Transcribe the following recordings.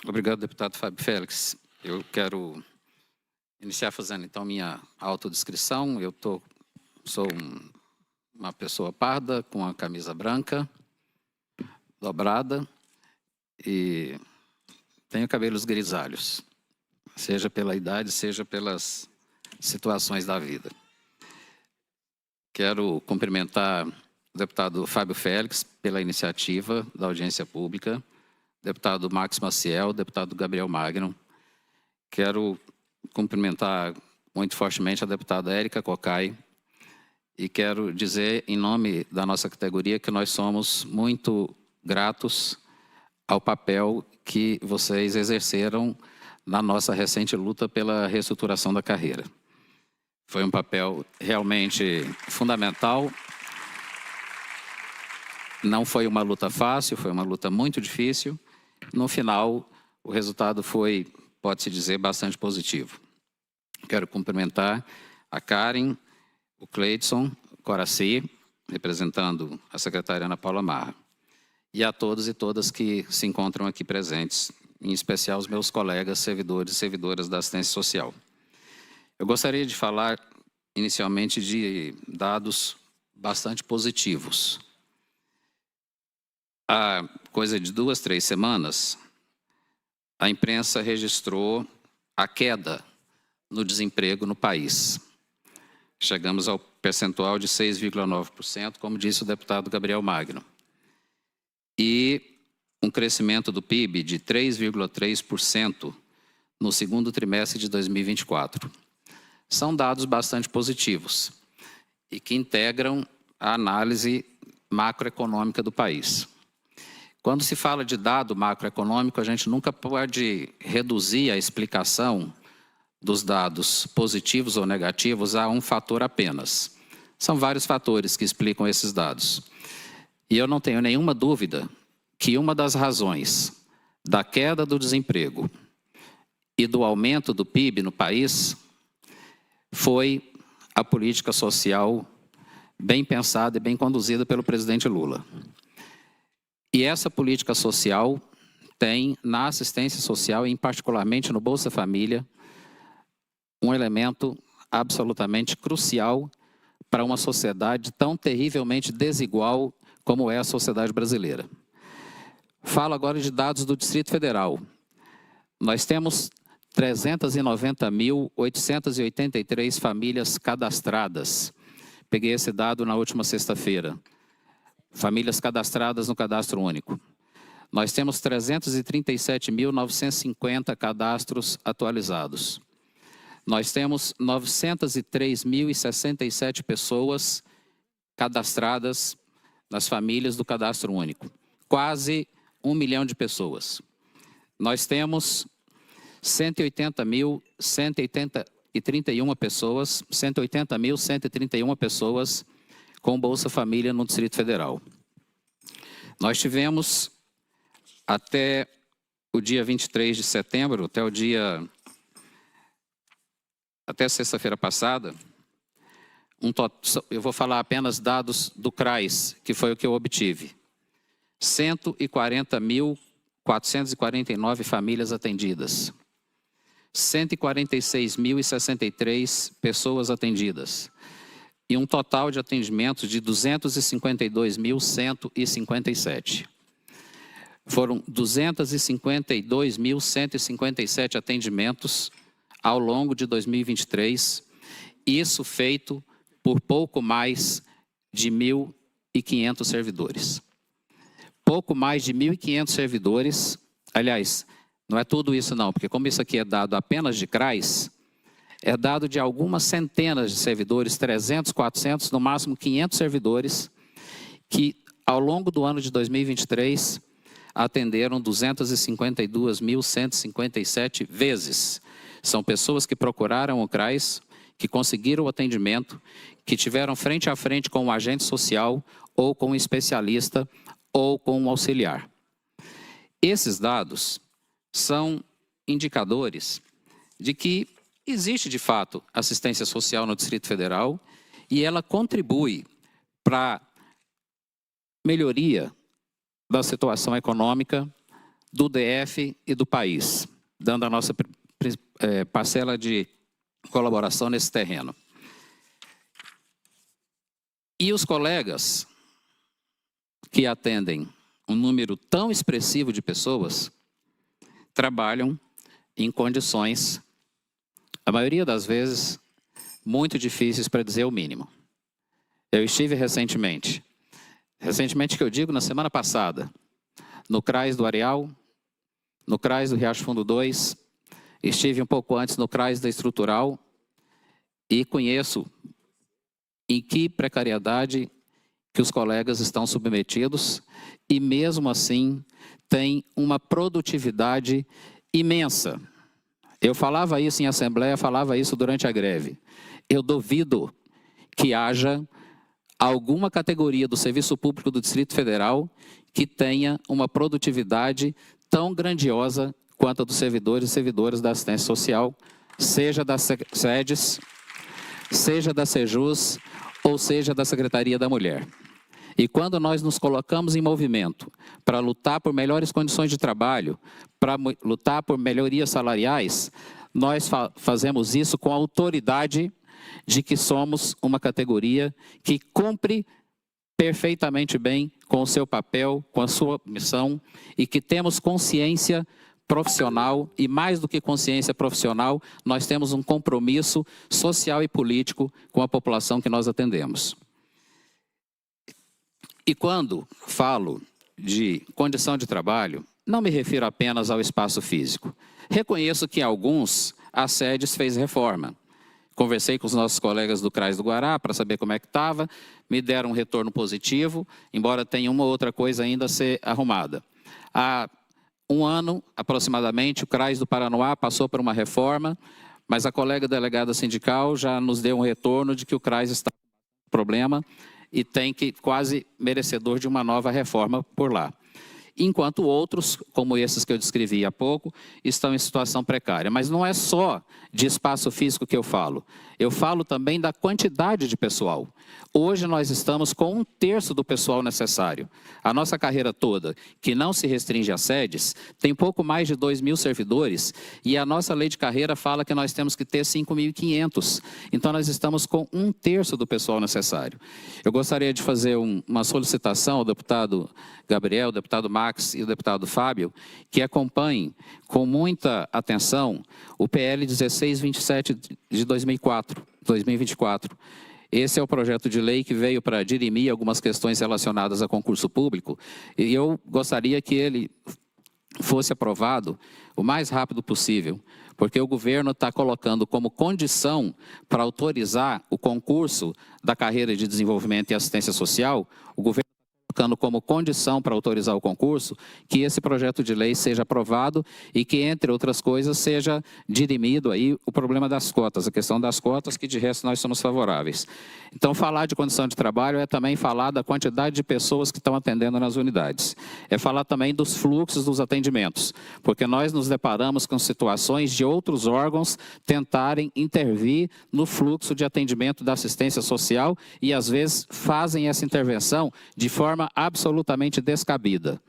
Obrigado, deputado Fábio Félix. Eu quero iniciar fazendo, então, minha autodescrição. Sou uma pessoa parda, com a camisa branca, dobrada, e tenho cabelos grisalhos, seja pela idade, seja pelas situações da vida. Quero cumprimentar o deputado Fábio Félix pela iniciativa da audiência pública, deputado Max Maciel, deputado Gabriel Magno. Quero cumprimentar muito fortemente a deputada Érica Cocai e quero dizer, em nome da nossa categoria, que nós somos muito gratos ao papel que vocês exerceram na nossa recente luta pela reestruturação da carreira. Foi um papel realmente fundamental. Não foi uma luta fácil, foi uma luta muito difícil. No final, o resultado foi, pode-se dizer, bastante positivo. Quero cumprimentar a Karen, o Cleidson, o Coraci, representando a secretária Ana Paula Marra, e a todos e todas que se encontram aqui presentes, em especial os meus colegas servidores e servidoras da assistência social. Eu gostaria de falar, inicialmente, de dados bastante positivos. Há coisa de 2, 3 semanas, a imprensa registrou a queda no desemprego no país. Chegamos ao percentual de 6,9%, como disse o deputado Gabriel Magno. E um crescimento do PIB de 3,3% no segundo trimestre de 2024. São dados bastante positivos e que integram a análise macroeconômica do país. Quando se fala de dado macroeconômico, a gente nunca pode reduzir a explicação dos dados positivos ou negativos a um fator apenas. São vários fatores que explicam esses dados. E eu não tenho nenhuma dúvida que uma das razões da queda do desemprego e do aumento do PIB no país foi a política social bem pensada e bem conduzida pelo presidente Lula. E essa política social tem, na assistência social, e particularmente no Bolsa Família, um elemento absolutamente crucial para uma sociedade tão terrivelmente desigual como é a sociedade brasileira. Falo agora de dados do Distrito Federal. Nós temos 390.883 famílias cadastradas. Peguei esse dado na última sexta-feira. Famílias cadastradas no Cadastro Único. Nós temos 337.950 cadastros atualizados. Nós temos 903.067 pessoas cadastradas nas famílias do Cadastro Único. Quase 1 milhão de pessoas. Nós temos 180.131 pessoas com Bolsa Família no Distrito Federal. Nós tivemos, até o dia 23 de setembro, até sexta-feira passada, eu vou falar apenas dados do CRAS, que foi o que eu obtive. 140.449 famílias atendidas. 146.063 pessoas atendidas. E um total de atendimentos de 252.157. Foram 252.157 atendimentos ao longo de 2023, isso feito por pouco mais de 1.500 servidores. Pouco mais de 1.500 servidores, aliás, não é tudo isso não, porque como isso aqui é dado apenas de CRAS, é dado de algumas centenas de servidores, 300, 400, no máximo 500 servidores, que ao longo do ano de 2023 atenderam 252.157 vezes. São pessoas que procuraram o CRAS, que conseguiram o atendimento, que tiveram frente a frente com um agente social, ou com um especialista, ou com um auxiliar. Esses dados são indicadores de que existe, de fato, assistência social no Distrito Federal e ela contribui para a melhoria da situação econômica do DF e do país, dando a nossa parcela de colaboração nesse terreno. E os colegas que atendem um número tão expressivo de pessoas trabalham em condições, a maioria das vezes, muito difíceis, para dizer o mínimo. Eu estive recentemente que eu digo na semana passada, no CRAS do Areal, no CRAS do Riacho Fundo 2, estive um pouco antes no CRAS da Estrutural e conheço em que precariedade que os colegas estão submetidos e mesmo assim tem uma produtividade imensa. Eu falava isso em assembleia, falava isso durante a greve. Eu duvido que haja alguma categoria do serviço público do Distrito Federal que tenha uma produtividade tão grandiosa quanto a dos servidores e servidoras da assistência social, seja das SEDES, seja da SEJUS, ou seja da Secretaria da Mulher. E quando nós nos colocamos em movimento para lutar por melhores condições de trabalho, para lutar por melhorias salariais, nós fazemos isso com a autoridade de que somos uma categoria que cumpre perfeitamente bem com o seu papel, com a sua missão, e que temos consciência profissional, e mais do que consciência profissional, nós temos um compromisso social e político com a população que nós atendemos. E quando falo de condição de trabalho, não me refiro apenas ao espaço físico. Reconheço que em alguns a SEDES fez reforma. Conversei com os nossos colegas do CRAS do Guará para saber como é que estava, me deram um retorno positivo, embora tenha uma outra coisa ainda a ser arrumada. Há um ano, aproximadamente, o CRAS do Paranoá passou por uma reforma, mas a colega delegada sindical já nos deu um retorno de que o CRAS está com problema e tem que quase merecedor de uma nova reforma por lá. Enquanto outros, como esses que eu descrevi há pouco, estão em situação precária. Mas não é só de espaço físico que eu falo também da quantidade de pessoal. Hoje nós estamos com 1/3 do pessoal necessário. A nossa carreira toda, que não se restringe a SEDES, tem pouco mais de 2.000 servidores e a nossa lei de carreira fala que nós temos que ter 5.500. Então nós estamos com 1/3 do pessoal necessário. Eu gostaria de fazer uma solicitação ao deputado Gabriel, ao deputado Max e ao deputado Fábio, que acompanhem com muita atenção o PL 1627 de 2024. Esse é o projeto de lei que veio para dirimir algumas questões relacionadas a concurso público e eu gostaria que ele fosse aprovado o mais rápido possível, porque o governo está colocando como condição para autorizar o concurso da carreira de desenvolvimento e assistência social, o governo colocando como condição para autorizar o concurso, que esse projeto de lei seja aprovado e que, entre outras coisas, seja dirimido aí o problema das cotas, a questão das cotas, que de resto nós somos favoráveis. Então, falar de condição de trabalho é também falar da quantidade de pessoas que estão atendendo nas unidades. É falar também dos fluxos dos atendimentos, porque nós nos deparamos com situações de outros órgãos tentarem intervir no fluxo de atendimento da assistência social e, às vezes, fazem essa intervenção de forma absolutamente descabida.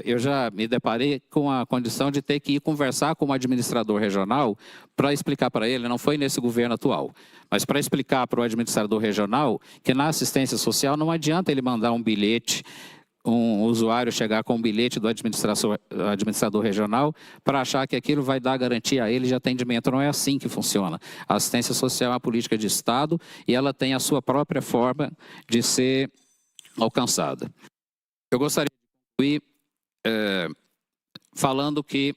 Eu já me deparei com a condição de ter que ir conversar com o administrador regional para explicar para ele, não foi nesse governo atual, mas para explicar para o administrador regional que na assistência social não adianta ele mandar um bilhete, um usuário chegar com um bilhete do administrador regional para achar que aquilo vai dar garantia a ele de atendimento. Não é assim que funciona. A assistência social é uma política de Estado e ela tem a sua própria forma de ser alcançada. Eu gostaria de concluir falando que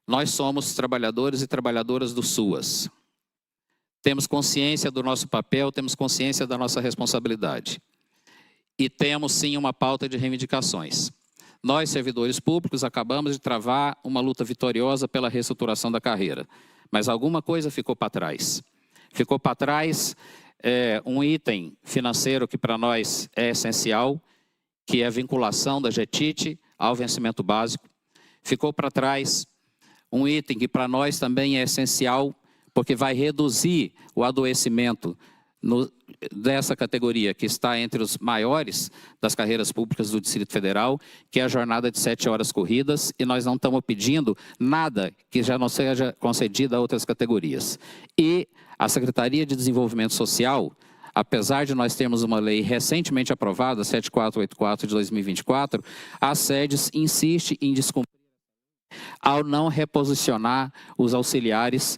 nós somos trabalhadores e trabalhadoras do SUAS. Temos consciência do nosso papel, temos consciência da nossa responsabilidade. E temos, sim, uma pauta de reivindicações. Nós, servidores públicos, acabamos de travar uma luta vitoriosa pela reestruturação da carreira. Mas alguma coisa ficou para trás. Ficou para trás um item financeiro que para nós é essencial, que é a vinculação da GETIT ao vencimento básico. Ficou para trás um item que para nós também é essencial, porque vai reduzir o adoecimento dessa categoria, que está entre os maiores das carreiras públicas do Distrito Federal, que é a jornada de 7 horas corridas, e nós não estamos pedindo nada que já não seja concedido a outras categorias. E a Secretaria de Desenvolvimento Social, apesar de nós termos uma lei recentemente aprovada, 7484 de 2024, a SEDES insiste em descumprir ao não reposicionar os auxiliares,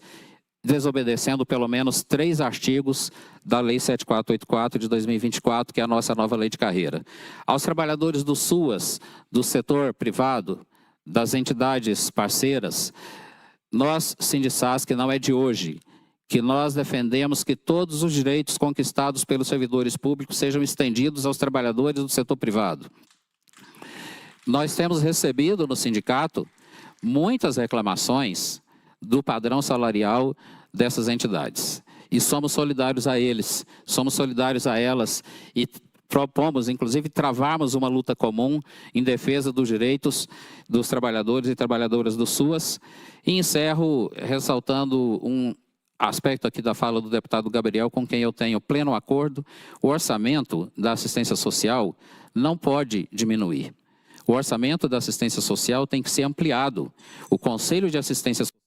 desobedecendo pelo menos 3 artigos da Lei 7484 de 2024, que é a nossa nova lei de carreira. Aos trabalhadores do SUAS, do setor privado, das entidades parceiras, nós, Sindisas, que não é de hoje, que nós defendemos que todos os direitos conquistados pelos servidores públicos sejam estendidos aos trabalhadores do setor privado. Nós temos recebido no sindicato muitas reclamações do padrão salarial dessas entidades. E somos solidários a eles, somos solidários a elas e propomos, inclusive, travarmos uma luta comum em defesa dos direitos dos trabalhadores e trabalhadoras do SUAS. E encerro ressaltando um aspecto aqui da fala do deputado Gabriel, com quem eu tenho pleno acordo. O orçamento da assistência social não pode diminuir. O orçamento da assistência social tem que ser ampliado. O Conselho de Assistência Social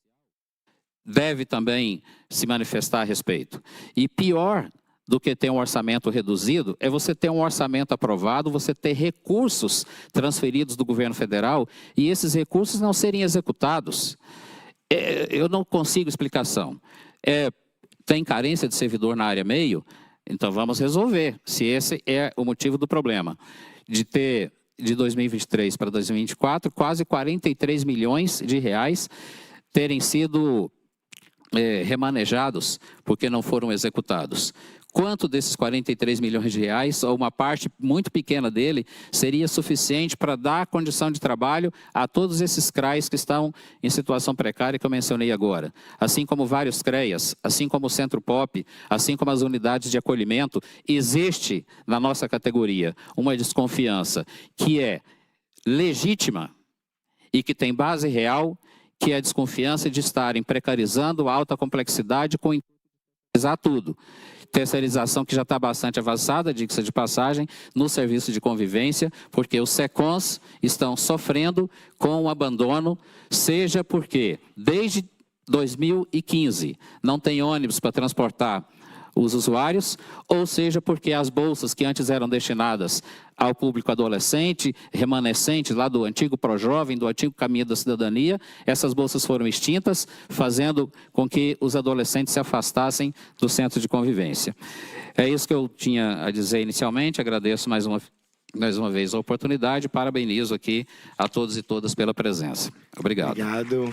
deve também se manifestar a respeito. E pior do que ter um orçamento reduzido é você ter um orçamento aprovado, você ter recursos transferidos do governo federal e esses recursos não serem executados. Eu não consigo explicação. Tem carência de servidor na área meio? Então vamos resolver, se esse é o motivo do problema. De ter, de 2023 para 2024, quase 43 milhões de reais terem sido remanejados porque não foram executados. Quanto desses 43 milhões de reais, ou uma parte muito pequena dele, seria suficiente para dar condição de trabalho a todos esses CRAs que estão em situação precária que eu mencionei agora? Assim como vários CREAs, assim como o Centro Pop, assim como as unidades de acolhimento, existe na nossa categoria uma desconfiança que é legítima e que tem base real, que é a desconfiança de estarem precarizando a alta complexidade com tudo. Terceirização que já está bastante avançada, diga-se de passagem, no serviço de convivência, porque os SECONs estão sofrendo com o abandono, seja porque desde 2015 não tem ônibus para transportar os usuários, ou seja porque as bolsas que antes eram destinadas ao público adolescente, remanescente lá do antigo Projovem, do antigo Caminho da Cidadania, essas bolsas foram extintas, fazendo com que os adolescentes se afastassem do centro de convivência. É isso que eu tinha a dizer inicialmente, agradeço mais uma vez a oportunidade, parabenizo aqui a todos e todas pela presença. Obrigado. Obrigado.